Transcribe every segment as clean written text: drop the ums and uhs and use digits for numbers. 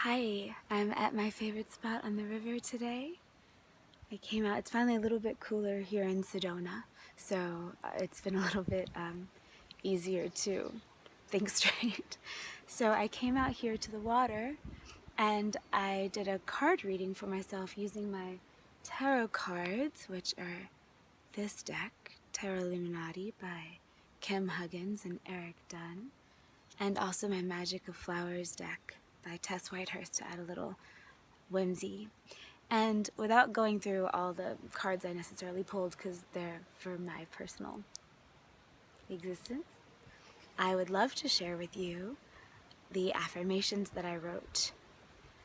Hi, I'm at my favorite spot on the river today. I came out, it's finally a little bit cooler here in Sedona, so it's been a little bit easier to think straight. So I came out here to the water and I did a card reading for myself using my tarot cards, which are this deck, Tarot Illuminati by Kim Huggins and Eric Dunn, and also my Magic of Flowers deck by Tess Whitehurst to add a little whimsy. And without going through all the cards I necessarily pulled because they're for my personal existence, I would love to share with you the affirmations that I wrote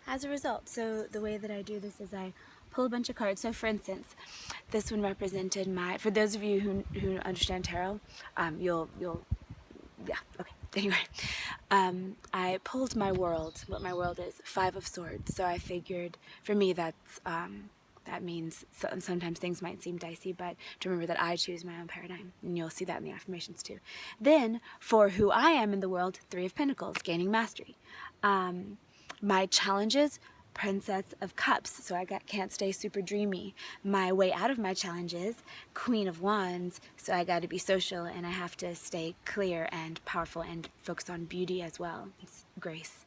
as a result. So the way that I do this is I pull a bunch of cards. So for instance, this one represented my, for those of you who understand tarot, yeah, okay. Anyway, I pulled my world. What my world is, 5 of Swords. So I figured, for me, that means sometimes things might seem dicey, but to remember that I choose my own paradigm, and you'll see that in the affirmations too. Then, for who I am in the world, 3 of Pentacles, gaining mastery. My challenges, Princess of Cups, so I can't stay super dreamy. My way out of my challenges, Queen of Wands, so I got to be social and I have to stay clear and powerful and focus on beauty as well. It's grace.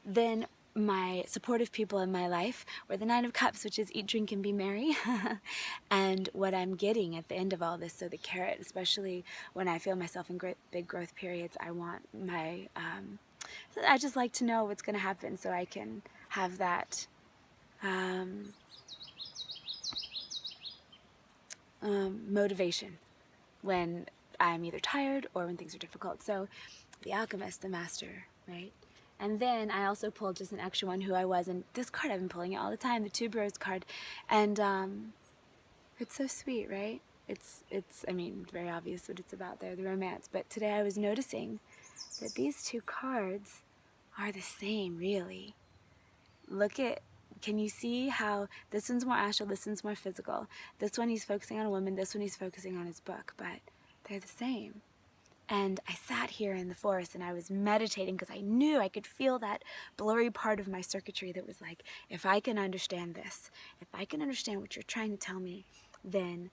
Then my supportive people in my life were the 9 of Cups, which is eat, drink, and be merry. And what I'm getting at the end of all this, so the carrot, especially when I feel myself in big growth periods, I want my, I just like to know what's going to happen so I can have that motivation when I'm either tired or when things are difficult. So the alchemist, the master, right? And then I also pulled just an extra one, who I was, and this card I've been pulling it all the time, the Two Bros card, and it's so sweet, right? It's I mean, very obvious what it's about there, the romance. But today I was noticing that these 2 cards are the same, really. Look at, can you see how this one's more astral, this one's more physical? This one he's focusing on a woman, this one he's focusing on his book, but they're the same. And I sat here in the forest and I was meditating because I knew I could feel that blurry part of my circuitry that was like, if I can understand this, if I can understand what you're trying to tell me, then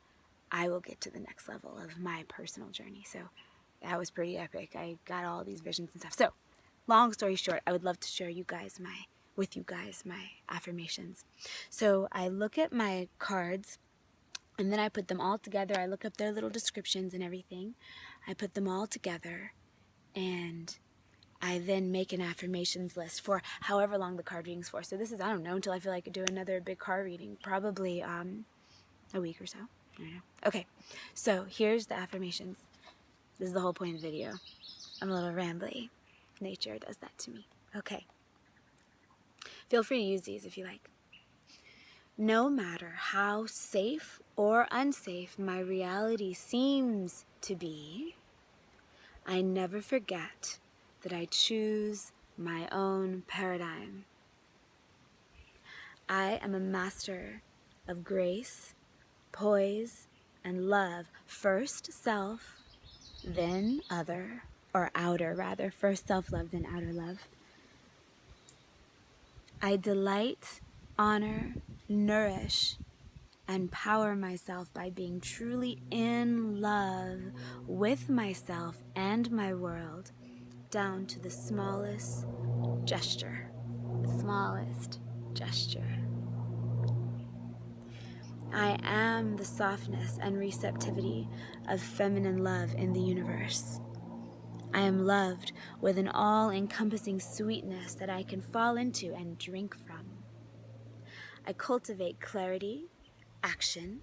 I will get to the next level of my personal journey. So that was pretty epic. I got all these visions and stuff. So long story short, I would love to share with you guys my affirmations. So I look at my cards and then I put them all together. I look up their little descriptions and everything. I put them all together and I then make an affirmations list for however long the card reading's for. So this is, I don't know, until I feel like I could do another big card reading, probably a week or so. I don't know. Okay, so here's the affirmations. This is the whole point of the video. I'm a little rambly. Nature does that to me. Okay. Feel free to use these if you like. No matter how safe or unsafe my reality seems to be, I never forget that I choose my own paradigm. I am a master of grace, poise, and love. First self, then other, or outer rather. First self-love, then outer love. I delight, honor, nourish, and power myself by being truly in love with myself and my world, down to the smallest gesture. The smallest gesture. I am the softness and receptivity of feminine love in the universe. I am loved with an all-encompassing sweetness that I can fall into and drink from. I cultivate clarity, action,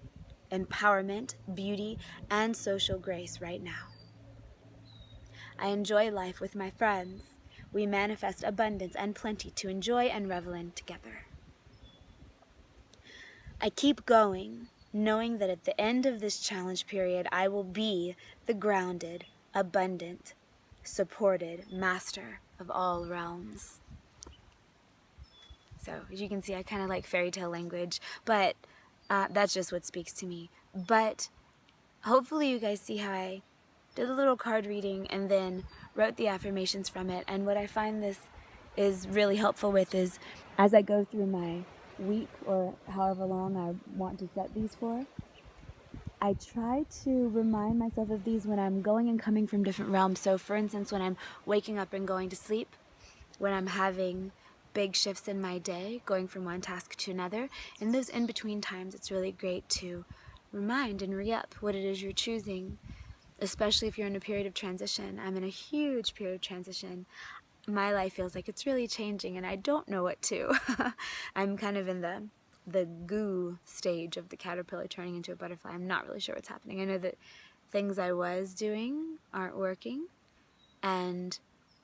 empowerment, beauty, and social grace right now. I enjoy life with my friends. We manifest abundance and plenty to enjoy and revel in together. I keep going, knowing that at the end of this challenge period, I will be the grounded, abundant, supported master of all realms. So, as you can see, I kind of like fairy tale language, but that's just what speaks to me. But hopefully you guys see how I did a little card reading and then wrote the affirmations from it. And what I find this is really helpful with is, as I go through my week or however long I want to set these for, I try to remind myself of these when I'm going and coming from different realms. So for instance, when I'm waking up and going to sleep, when I'm having big shifts in my day, going from one task to another, in those in-between times, it's really great to remind and re-up what it is you're choosing, especially if you're in a period of transition. I'm in a huge period of transition. My life feels like it's really changing and I don't know what to. I'm kind of in the goo stage of the caterpillar turning into a butterfly. I'm not really sure what's happening. I know that things I was doing aren't working, and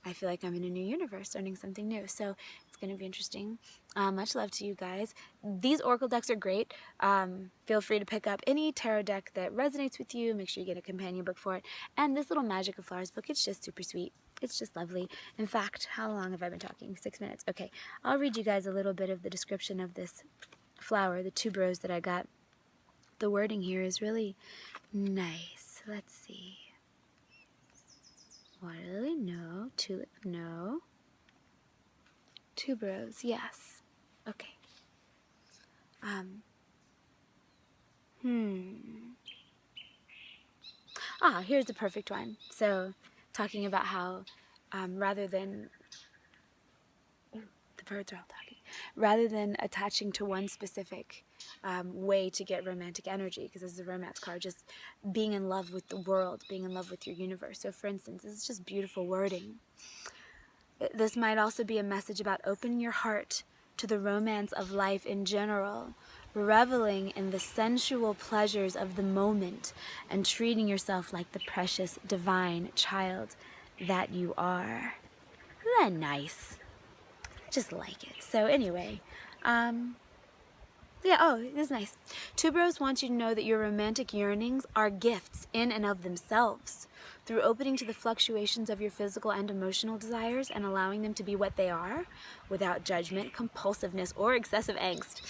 I feel like I'm in a new universe, learning something new. So it's going to be interesting. Much love to you guys. These Oracle decks are great. Feel free to pick up any tarot deck that resonates with you. Make sure you get a companion book for it. And this little Magic of Flowers book, it's just super sweet. It's just lovely. In fact, how long have I been talking? 6 minutes. Okay, I'll read you guys a little bit of the description of this flower, the tuberose that I got. The wording here is really nice. Let's see. Water lily, no. Tulip, no. Tuberose, yes. Okay. Here's the perfect one. So, talking about how rather than the birds are all talking. Rather than attaching to one specific way to get romantic energy, because this is a romance card, just being in love with the world, being in love with your universe. So for instance, this is just beautiful wording. This might also be a message about opening your heart to the romance of life in general, reveling in the sensual pleasures of the moment, and treating yourself like the precious, divine child that you are. Isn't that nice? Just like it. So anyway, this is nice. Tuberose wants you to know that your romantic yearnings are gifts in and of themselves. Through opening to the fluctuations of your physical and emotional desires and allowing them to be what they are, without judgment, compulsiveness, or excessive angst,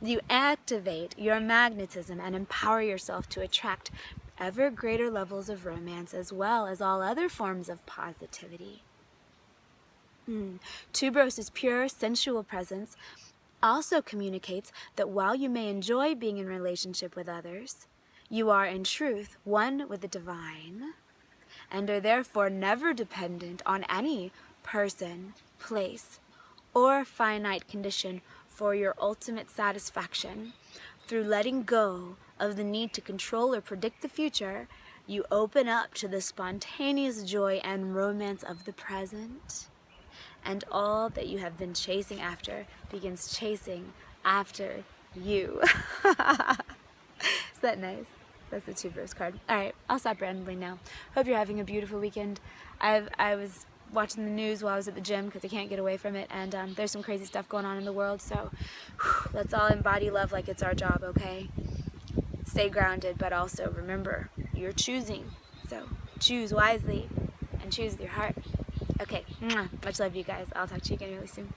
you activate your magnetism and empower yourself to attract ever greater levels of romance as well as all other forms of positivity. Tuberose's pure, sensual presence also communicates that while you may enjoy being in relationship with others, you are in truth one with the divine, and are therefore never dependent on any person, place, or finite condition for your ultimate satisfaction. Through letting go of the need to control or predict the future, you open up to the spontaneous joy and romance of the present. And all that you have been chasing after begins chasing after you. Is that nice? That's the tuberose card. Alright, I'll stop rambling now. Hope you're having a beautiful weekend. I was watching the news while I was at the gym because I can't get away from it, and there's some crazy stuff going on in the world, so let's all embody love like it's our job, okay? Stay grounded, but also remember, you're choosing. So choose wisely and choose with your heart. Okay, much love you guys. I'll talk to you again really soon.